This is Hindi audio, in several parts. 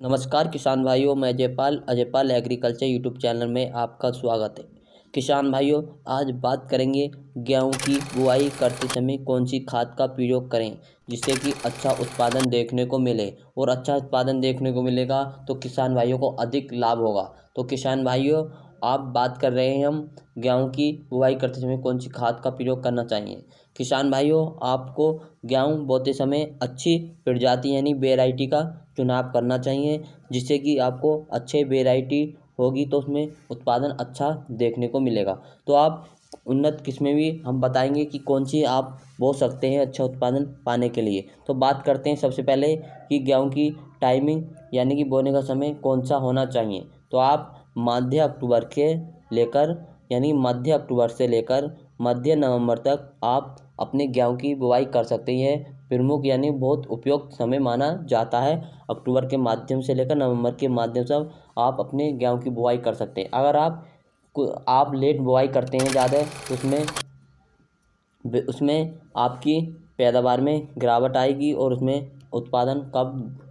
नमस्कार किसान भाइयों, मैं अजयपाल एग्रीकल्चर यूट्यूब चैनल में आपका स्वागत है। किसान भाइयों, आज बात करेंगे गेहूं की बुआई करते समय कौन सी खाद का प्रयोग करें जिससे कि अच्छा उत्पादन देखने को मिले। और अच्छा उत्पादन देखने को मिलेगा तो किसान भाइयों को अधिक लाभ होगा। तो किसान भाइयों, आप बात कर रहे हैं हम गेहूं की बुआई करते समय कौन सी खाद का प्रयोग करना चाहिए। किसान भाइयों, आपको गेहूं बोते समय अच्छी प्रजाति यानी वेराइटी का चुनाव करना चाहिए, जिससे कि आपको अच्छे वेराइटी होगी तो उसमें उत्पादन अच्छा देखने को मिलेगा। तो आप उन्नत किस्में भी हम बताएंगे कि कौन सी आप बो सकते हैं अच्छा उत्पादन पाने के लिए। तो बात करते हैं सबसे पहले कि गेहूं की टाइमिंग यानी कि बोने का समय कौन सा होना चाहिए। तो आप मध्य अक्टूबर से लेकर मध्य नवंबर तक आप अपने गेहूं की बुआई कर सकते हैं। प्रमुख यानी बहुत उपयुक्त समय माना जाता है। अक्टूबर के माध्यम से लेकर नवंबर के माध्यम से आप अपने गेहूं की बुआई कर सकते हैं। अगर आप लेट बुआई करते हैं ज़्यादा तो उसमें आपकी पैदावार में गिरावट आएगी और उसमें उत्पादन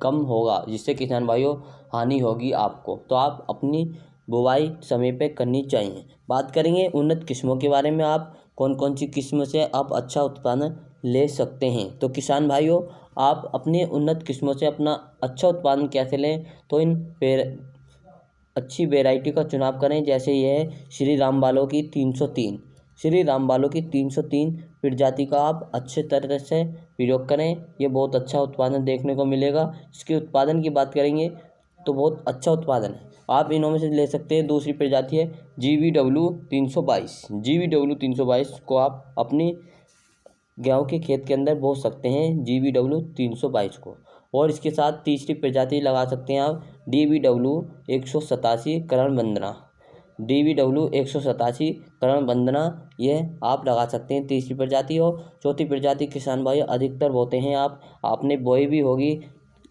कम होगा, जिससे किसान भाइयों हानि होगी आपको। तो आप अपनी बुवाई समय पे करनी चाहिए। बात करेंगे उन्नत किस्मों के बारे में, आप कौन कौन सी किस्म से आप अच्छा उत्पादन ले सकते हैं। तो किसान भाइयों, आप अपने उन्नत किस्मों से अपना अच्छा उत्पादन कैसे लें, तो अच्छी वैरायटी का चुनाव करें। जैसे यह है श्री रामबालों की 303। श्री रामबालों की 303 प्रजाति का आप अच्छे तरह से प्रयोग करें, ये बहुत अच्छा उत्पादन देखने को मिलेगा। इसके उत्पादन की बात करेंगे तो बहुत अच्छा उत्पादन है। आप इनों में से ले सकते हैं। दूसरी प्रजाति है GVW 322। GVW 322 को आप अपनी गेहूं के खेत के अंदर बो सकते हैं, GVW 322 को। और इसके साथ तीसरी प्रजाति लगा सकते हैं आप DVW 187 करण वंदना। DVW 187 करण वंदना, यह आप लगा सकते हैं तीसरी प्रजाति। और चौथी प्रजाति किसान भाई अधिकतर बोते हैं, आपने बोई भी होगी।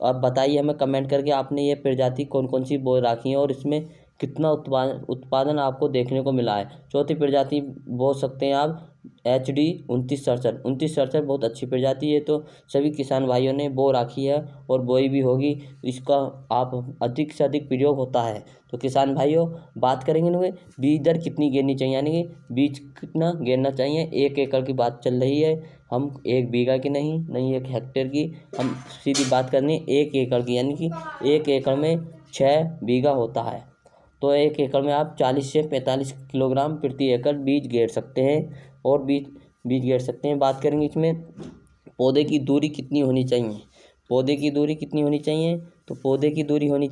आप बताइए हमें कमेंट करके आपने ये प्रजाति कौन कौन सी बो रखी है और इसमें कितना उत्पादन आपको देखने को मिला है। चौथी प्रजाति बो सकते हैं आप HD 2967। 2967 बहुत अच्छी प्रजाति है, तो सभी किसान भाइयों ने बो रखी है और बोई भी होगी। इसका आप अधिक से अधिक प्रयोग होता है। तो किसान भाइयों, बात करेंगे ना, बीज दर कितनी गिरनी चाहिए यानी कि बीज कितना गिरना चाहिए। 1 एकड़ की बात चल रही है, हम 1 बीघा की नहीं 1 हेक्टेयर की हम सीधी बात करनी है। 1 एकड़ की यानी कि 1 एकड़ में 6 बीघा होता है। तो 1 एकड़ में आप 40 से 45 किलोग्राम प्रति एकड़ बीज गेर सकते हैं और बीज गेर सकते हैं। बात करेंगे इसमें पौधे की दूरी कितनी होनी चाहिए। पौधे की दूरी कितनी होनी चाहिए, तो पौधे की दूरी होनी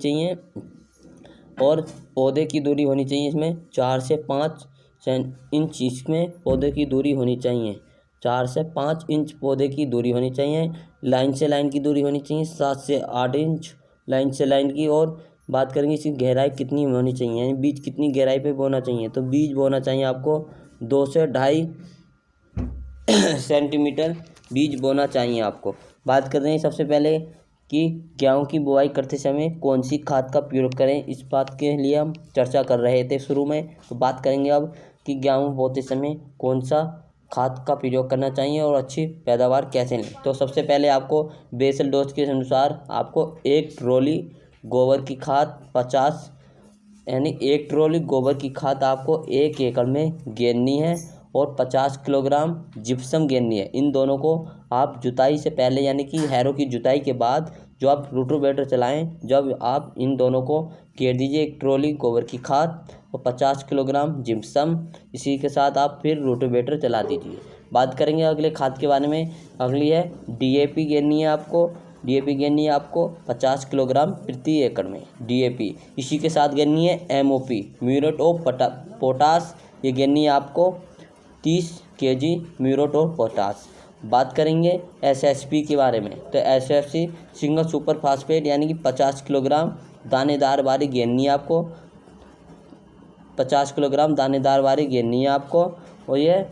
चाहिए इसमें 4 से 5 इंच। इसमें पौधे की दूरी होनी चाहिए 4 से 5 इंच पौधे की दूरी होनी चाहिए। लाइन से लाइन की दूरी होनी चाहिए 7 से 8 इंच लाइन से लाइन की। और बात करेंगे इसकी गहराई कितनी होनी चाहिए, यानी बीज कितनी गहराई पे बोना चाहिए। तो बीज बोना चाहिए आपको 2 से 2.5 सेंटीमीटर बीज बोना चाहिए आपको। बात कर रहे हैं सबसे पहले कि गेहूं की बुआई करते समय कौन सी खाद का प्रयोग करें। इस बात के लिए हम चर्चा कर रहे थे शुरू में। तो बात करेंगे अब कि गेहूं बोते समय कौन सा खाद का प्रयोग करना चाहिए और अच्छी पैदावार कैसे लें। तो सबसे पहले आपको बेसल डोज के अनुसार आपको 1 ट्रॉली गोबर की खाद 50 यानी 1 ट्रॉली गोबर की खाद आपको 1 एकड़ में गेरनी है और 50 किलोग्राम जिप्सम गेरनी है। इन दोनों को आप जुताई से पहले यानी कि हैरो की जुताई के बाद जो आप रोटोवेटर चलाएं, जब आप इन दोनों को गेर दीजिए। 1 ट्रॉली गोबर की खाद और 50 किलोग्राम जिप्सम, इसी के साथ आप फिर रोटोवेटर चला दीजिए। बात करेंगे अगले खाद के बारे में। अगली है DAP गेरनी है आपको। DAP गेरनी है आपको 50 किलोग्राम प्रति एकड़ में DAP। इसी के साथ गेरनी है MOP म्यूरेट ऑफ पोटास, ये गेरनी है आपको 30 kg म्यूरेट ऑफ पोटास। बात करेंगे SSP के बारे में। तो SSP सिंगल सुपर फास्फेट यानी कि 50 किलोग्राम दानेदार वाली गेरनी है आपको 50 किलोग्राम दानेदार वाली गेरनी है आपको, और ये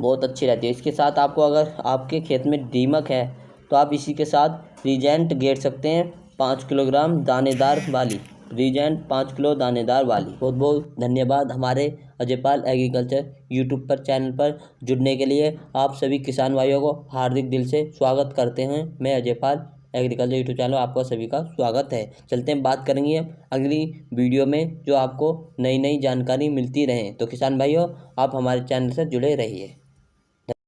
बहुत अच्छी रहती है। इसके साथ आपको अगर आपके खेत में दीमक है तो आप इसी के साथ रीजेंट गेर सकते हैं 5 किलोग्राम दानेदार वाली। रीजेंट 5 किलो दानेदार वाली। बहुत बहुत धन्यवाद हमारे अजयपाल एग्रीकल्चर यूट्यूब पर चैनल पर जुड़ने के लिए। आप सभी किसान भाइयों को हार्दिक दिल से स्वागत करते हैं। मैं अजयपाल एग्रीकल्चर यूट्यूब चैनल आपका सभी का स्वागत है। चलते हैं, बात करेंगे अगली वीडियो में जो आपको नई नई जानकारी मिलती रहे। तो किसान भाइयों, आप हमारे चैनल से जुड़े रहिए।